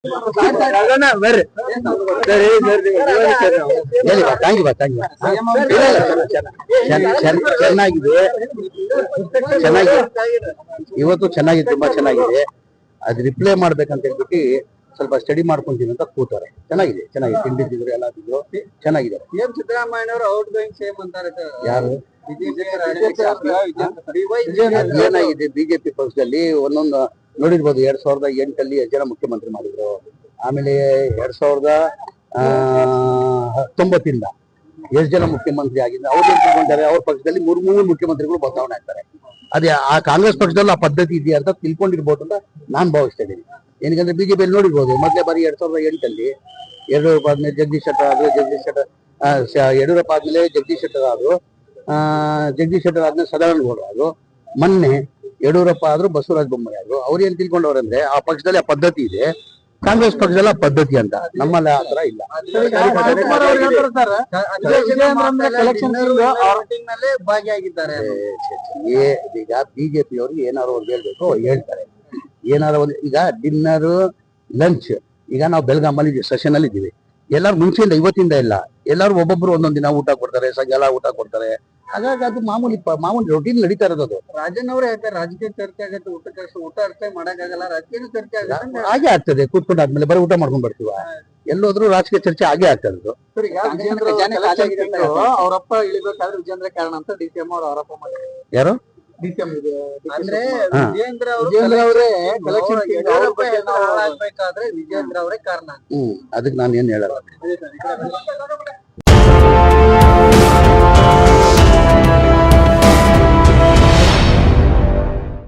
ಬರ್ರಿ ಚೆನ್ನಾಗಿದೆ ಇವತ್ತು ಚೆನ್ನಾಗಿದೆ, ತುಂಬಾ ಚೆನ್ನಾಗಿದೆ. ಅದ್ ರಿಪ್ಲೈ ಮಾಡ್ಬೇಕಂತ ಹೇಳ್ಬಿಟ್ಟು ಸ್ವಲ್ಪ ಸ್ಟಡಿ ಮಾಡ್ಕೊಂತೀನಿ ಅಂತ ಕೂತಾರೆ. ಚೆನ್ನಾಗಿದೆ ತಿಂಡಿದ್ರು ಎಲ್ಲ ತಿಂದ್ರು ಚೆನ್ನಾಗಿದೆ. ಸಿದ್ದರಾಮಯ್ಯ ಅವರು ಔಟ್ ಗೋಯಿಂಗ್ ಸೇಮ್ ಅಂತಾರೆ. ಯಾರು ಏನಾಗಿದೆ ಬಿಜೆಪಿ ಪಕ್ಷದಲ್ಲಿ ಒಂದೊಂದು ನೋಡಿರ್ಬೋದು. 2008 ಎಷ್ಟು ಜನ ಮುಖ್ಯಮಂತ್ರಿ ಮಾಡಿದ್ರು. ಆಮೇಲೆ 2019 ಎಷ್ಟು ಜನ ಮುಖ್ಯಮಂತ್ರಿ ಆಗಿದ್ರು. ಅವ್ರು ಏನ್ ತಿಳ್ಕೊಂತಾರೆ, ಅವ್ರ ಪಕ್ಷದಲ್ಲಿ ಮೂರು ಮುಖ್ಯಮಂತ್ರಿಗಳು ಬದಲಾವಣೆ ಆಗ್ತಾರೆ. ಅದೇ ಆ ಕಾಂಗ್ರೆಸ್ ಪಕ್ಷದಲ್ಲಿ ಆ ಪದ್ಧತಿ ಇದೆಯಾ ಅಂತ ತಿಳ್ಕೊಂಡಿರ್ಬೋದು ಅಂತ ನಾನ್ ಭಾವಿಸ್ತಾ ಇದ್ದೀನಿ. ಏನಕ್ಕಂದ್ರೆ ಬಿಜೆಪಿಯಲ್ಲಿ ನೋಡಿರ್ಬೋದು, ಮೊದಲೇ ಬಾರಿ 2008 ಯಡಿಯೂರಪ್ಪ ಆದ್ಮೇಲೆ ಜಗದೀಶ್ ಶೆಟ್ಟರ್ ಆದ್ರು. ಯಡಿಯೂರಪ್ಪ ಆದ್ಮೇಲೆ ಜಗದೀಶ್ ಶೆಟ್ಟರ್ ಆದ್ರು. ಜಗದೀಶ್ ಶೆಟ್ಟರ್ ಆದ್ಮೇಲೆ ಸದಾನಂದ ಗೌಡ ಆದ್ರು. ಮೊನ್ನೆ ಯಡಿಯೂರಪ್ಪ ಆದ್ರು, ಬಸವರಾಜ ಬೊಮ್ಮಾಯಿ ಆದ್ರು. ಅವ್ರು ಏನ್ ತಿಳ್ಕೊಂಡವ್ರಂದ್ರೆ ಆ ಪಕ್ಷದಲ್ಲಿ ಆ ಪದ್ಧತಿ ಇದೆ, ಕಾಂಗ್ರೆಸ್ ಪಕ್ಷದಲ್ಲಿ ಆ ಪದ್ಧತಿ ಅಂತ. ನಮ್ಮಲ್ಲಿ ಆ ತರ ಇಲ್ಲ. ಭಾಗಿಯಾಗಿದ್ದಾರೆ. ಈಗ ಬಿಜೆಪಿ ಅವ್ರಿಗೆ ಏನಾದ್ರು ಒಂದು ಹೇಳ್ಬೇಕು, ಹೇಳ್ತಾರೆ. ಏನಾದ್ರು ಒಂದು ಈಗ ಡಿನ್ನರ್ ಲಂಚ್ ಈಗ ನಾವು ಬೆಳಗಾಮಲ್ಲಿ ಸೆಷನ್ ಅಲ್ಲಿ ಇದ್ದೀವಿ. ಎಲ್ಲಾರು ಮುಂಚೆಯಿಂದ ಇವತ್ತಿಂದ ಇಲ್ಲ, ಎಲ್ಲಾರು ಒಬ್ಬೊಬ್ರು ಒಂದೊಂದ್ ದಿನ ಊಟ ಕೊಡ್ತಾರೆ, ಸಾಯಂಕಾಲ ಊಟ ಕೊಡ್ತಾರೆ. ಹಾಗಾಗಿ ಅದು ಮಾಮೂಲಿ ರೊಟೀನ್ ನಡೀತಾ ಇರೋದು. ರಾಜನ್ ಅವರೇ ಹೇಳ್ತಾರೆ ರಾಜಕೀಯ ಚರ್ಚೆ ಆಗತ್ತೆ, ಊಟ ಅಷ್ಟೇ ಮಾಡಕ್ಕಾಗಲ್ಲ, ರಾಜಕೀಯ ಚರ್ಚೆ ಆಗತ್ತೆ. ಹಾಗೆ ಆಗ್ತದೆ. ಕೂತ್ಕೊಂಡಾದ್ಮೇಲೆ ಬರೀ ಊಟ ಮಾಡ್ಕೊಂಡ್ ಬರ್ತೀವ. ಎಲ್ಲೋದ್ರು ರಾಜಕೀಯ ಚರ್ಚೆ ಆಗೇ ಆಗ್ತದೆ. ಅವರಪ್ಪ ಇಳಿಬೇಕಾದ್ರೆ ವಿಜೇಂದ್ರ ಕಾರಣ ಅಂತ DCM ಅವರು ಆರೋಪ ಮಾಡಿದ್ರು. ಯಾರು ಅಂದ್ರೆ ವಿಜೇಂದ್ರ ಅವರೇ ಆಗ್ಬೇಕಾದ್ರೆ ವಿಜೇಂದ್ರ ಅವರೇ ಕಾರಣ. ಅದಕ್ಕೆ ನಾನು ಏನ್ ಹೇಳಲ್ಲ.